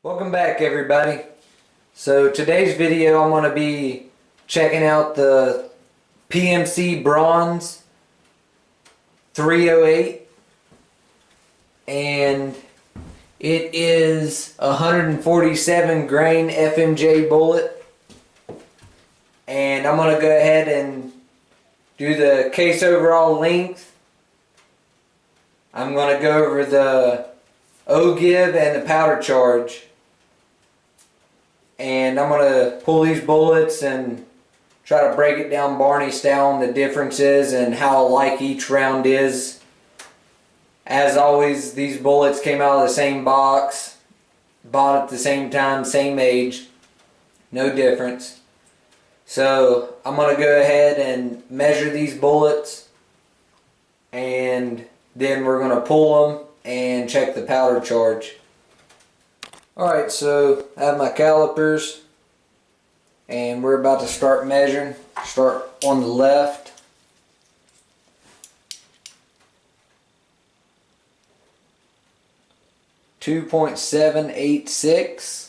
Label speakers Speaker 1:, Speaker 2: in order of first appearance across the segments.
Speaker 1: Welcome back, everybody. So today's video I'm going to be checking out the PMC Bronze 308, and it is a 147 grain FMJ bullet, and I'm going to go ahead and do the case overall length. I'm going to go over the O-give and the powder charge. And I'm going to pull these bullets and try to break it down Barney style on the differences and how alike each round is. As always, these bullets came out of the same box, bought at the same time, same age, no difference. So I'm going to go ahead and measure these bullets, and then we're going to pull them and check the powder charge. Alright, so I have my calipers and we're about to start measuring. Start on the left. .786.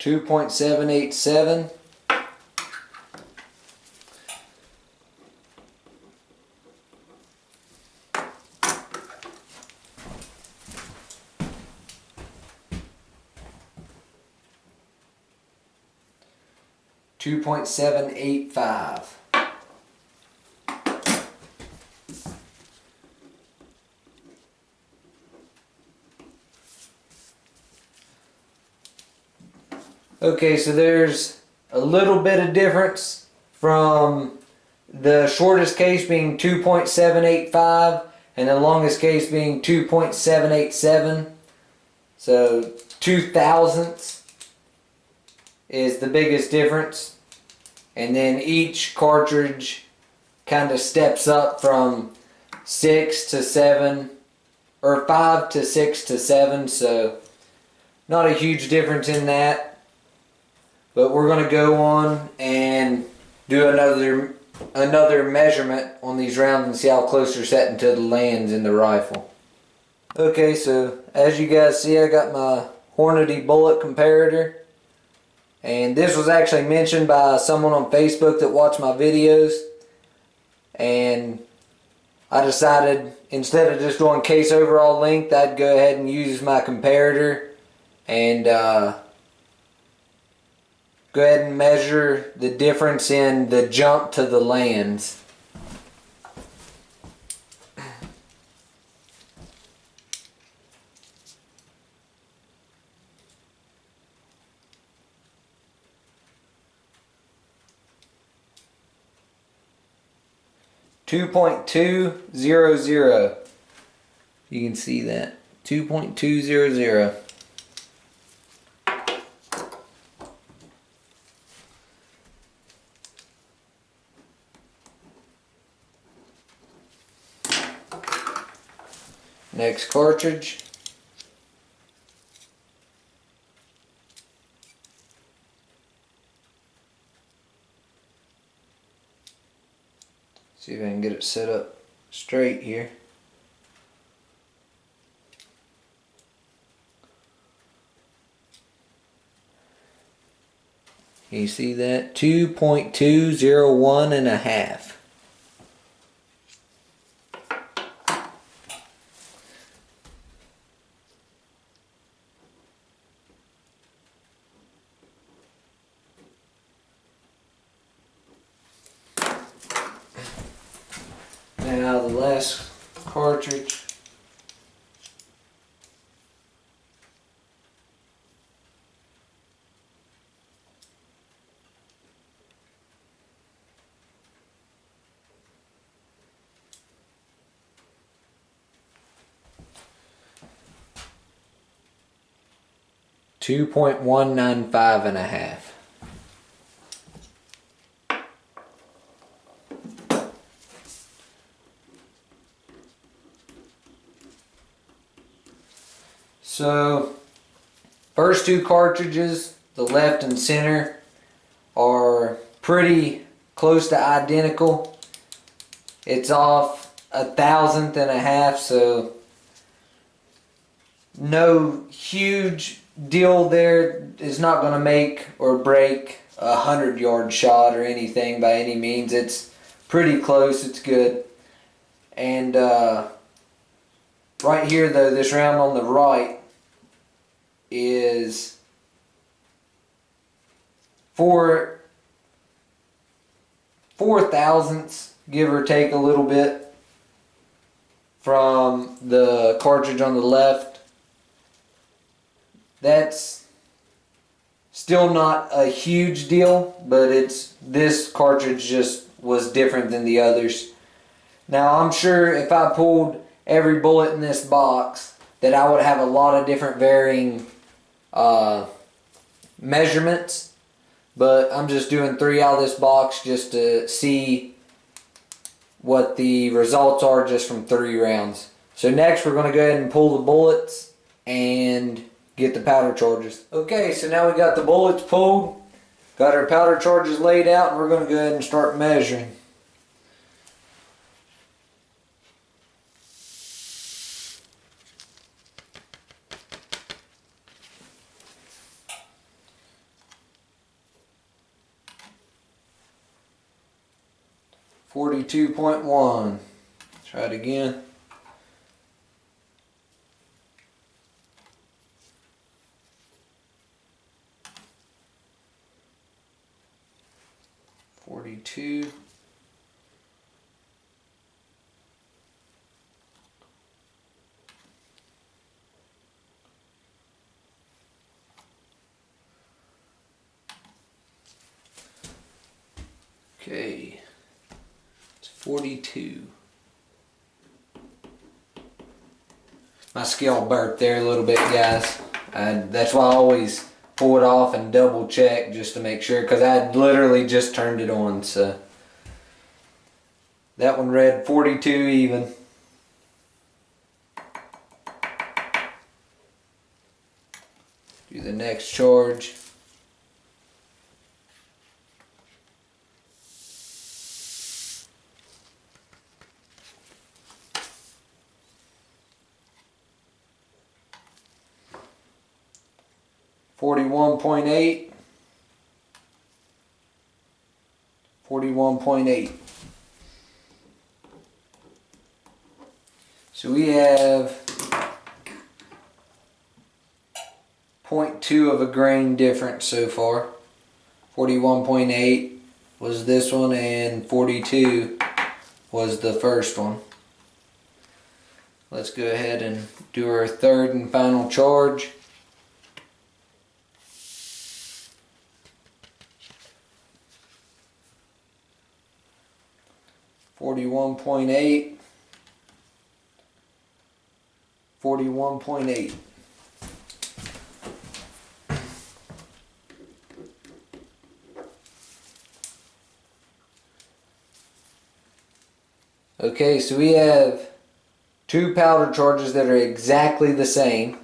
Speaker 1: .787. .785. Okay, so there's a little bit of difference from the shortest case being 2.785 and the longest case being 2.787. So 2 thousandths is the biggest difference. And then each cartridge kind of steps up from 6 to 7 or 5 to 6 to 7, so not a huge difference in that. But we're going to go on and do another measurement on these rounds and see how close they're setting to the lands in the rifle. Okay, so as you guys see, I got my Hornady bullet comparator. And this was actually mentioned by someone on Facebook that watched my videos. And I decided, instead of just doing case overall length, I'd go ahead and use my comparator and go ahead and measure the difference in the jump to the lands. .200. You can see that. 2.200. Next cartridge. See if I can get it set up straight here. You see that? 2.201 and a half. Now the last cartridge. .195 and a half. So first two cartridges, the left and center, are pretty close to identical. It's off 1/1000th and a half, so no huge deal there. Is not going to make or break a 100-yard shot or anything by any means. It's pretty close. It's good. And right here though, this round on the right is 4/4000ths, give or take a little bit, from the cartridge on the left. That's still not a huge deal, but this cartridge just was different than the others. Now I'm sure if I pulled every bullet in this box that I would have a lot of different varying measurements, but I'm just doing 3 out of this box just to see what the results are just from 3 rounds. So next we're going to go ahead and pull the bullets and get the powder charges. Okay, so now we got the bullets pulled, got our powder charges laid out, and we're going to go ahead and start measuring. .1. Try it again. .42. Okay. 42. My scale burped there a little bit, guys. That's why I always pull it off and double check just to make sure, because I literally just turned it on. So that one read 42 even. Do the next charge. .41.8. 41.8. So we have 0.2 of a grain difference so far. 41.8 was this one, and 42 was the first one. Let's go ahead and do our third and final charge. 41.8. 41.8. Okay, so we have 2 powder charges that are exactly the same,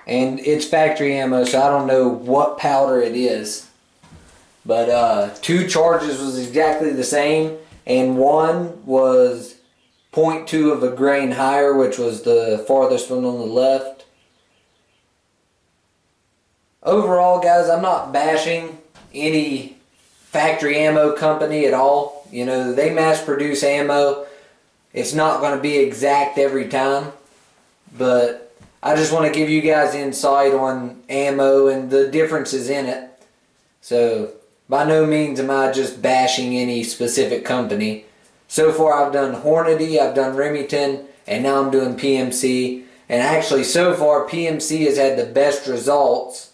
Speaker 1: and it's factory ammo, so I don't know what powder it is. But 2 charges was exactly the same, and one was 0.2 of a grain higher, which was the farthest one on the left. Overall, guys, I'm not bashing any factory ammo company at all. You know, they mass produce ammo. It's not going to be exact every time, but I just want to give you guys insight on ammo and the differences in it. So by no means am I just bashing any specific company. So far I've done Hornady, I've done Remington, and now I'm doing PMC. And actually so far PMC has had the best results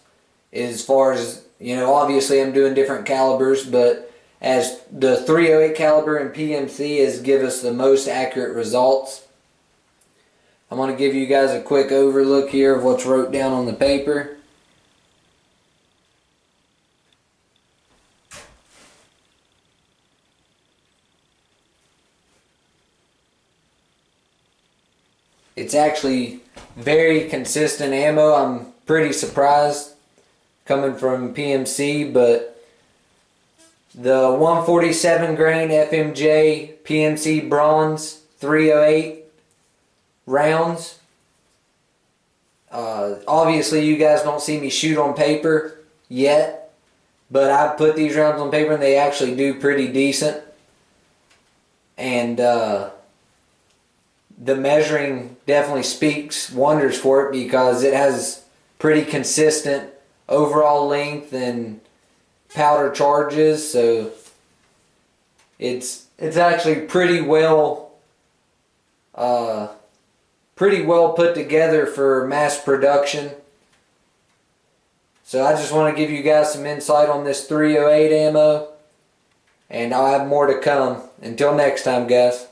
Speaker 1: as far as, you know, obviously I'm doing different calibers, but as the .308 caliber and PMC has given us the most accurate results. I'm going to give you guys a quick overlook here of what's wrote down on the paper. It's actually very consistent ammo. I'm pretty surprised coming from PMC, but The 147 grain FMJ PMC bronze 308 rounds. Obviously you guys don't see me shoot on paper yet, but I put these rounds on paper and they actually do pretty decent. And the measuring definitely speaks wonders for it because it has pretty consistent overall length and powder charges, so it's actually pretty well put together for mass production. So I just want to give you guys some insight on this 308 ammo, and I'll have more to come. Until next time, guys.